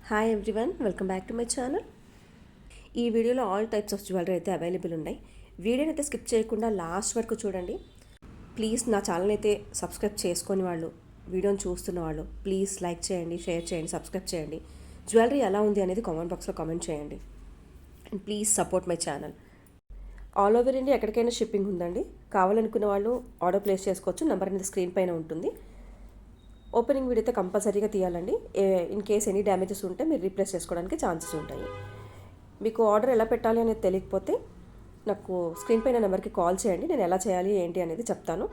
Hi everyone, welcome back to my channel. ఈ వీడియోలో all types of jewellery అయితే available ఉన్నాయి. వీడియోని అయితే స్కిప్ చేయకుండా లాస్ట్ వరకు చూడండి. ప్లీజ్ నా ఛానల్ అయితే సబ్స్క్రైబ్ చేసుకొని వాళ్ళు, వీడియోని చూస్తున్న వాళ్ళు ప్లీజ్ లైక్ చేయండి, షేర్ చేయండి, సబ్స్క్రైబ్ చేయండి. జ్యువెలరీ ఎలా ఉంది అనేది కామెంట్ బాక్స్లో కామెంట్ చేయండి. And please support my channel. All over India ఎక్కడికైనా షిప్పింగ్ ఉందండి. కావాలనుకున్న వాళ్ళు ఆర్డర్ ప్లేస్ చేసుకోవచ్చు. నెంబర్ అనేది స్క్రీన్ పైన ఉంటుంది. ఓపెనింగ్ వీడియో అయితే కంపల్సరీగా తీయాలండి. ఇన్ కేస్ ఎనీ డ్యామేజెస్ ఉంటే మీరు రీప్లేస్ చేసుకోవడానికి ఛాన్సెస్ ఉంటాయి. మీకు ఆర్డర్ ఎలా పెట్టాలి అనేది తెలియకపోతే నాకు స్క్రీన్ పైన నెంబర్కి కాల్ చేయండి. నేను ఎలా చేయాలి ఏంటి అనేది చెప్తాను.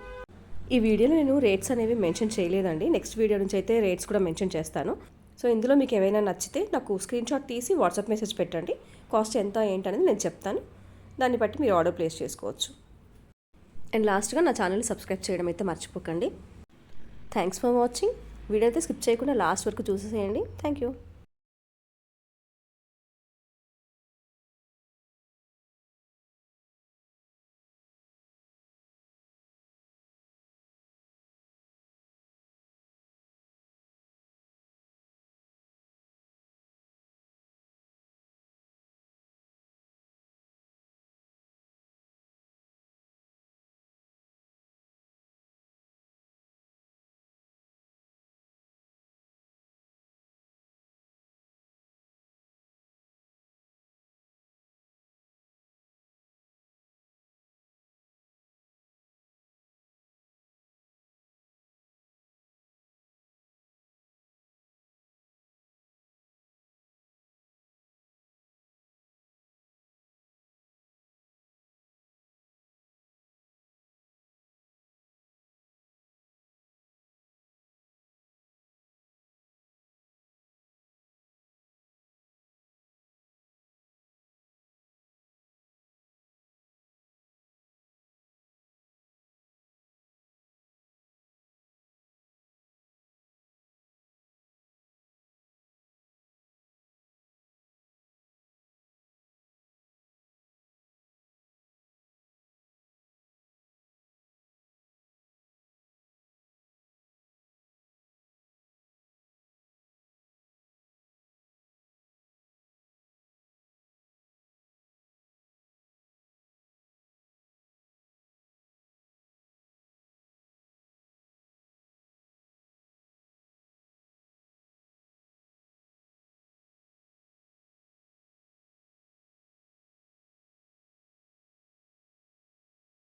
ఈ వీడియోలో నేను రేట్స్ అనేవి మెన్షన్ చేయలేదండి. నెక్స్ట్ వీడియో నుంచి అయితే రేట్స్ కూడా మెన్షన్ చేస్తాను. సో ఇందులో మీకు ఏమైనా నచ్చితే నాకు స్క్రీన్ షాట్ తీసి వాట్సాప్ మెసేజ్ పెట్టండి. కాస్ట్ ఎంత ఏంటి అనేది నేను చెప్తాను. దాన్ని బట్టి మీరు ఆర్డర్ ప్లేస్ చేసుకోవచ్చు. అండ్ లాస్ట్గా నా ఛానల్ని సబ్స్క్రైబ్ చేయడం అయితే మర్చిపోకండి. Thanks for watching. వీడియో అయితే స్కిప్ చేయకుండా లాస్ట్ వరకు చూసేసేయండి. Thank you.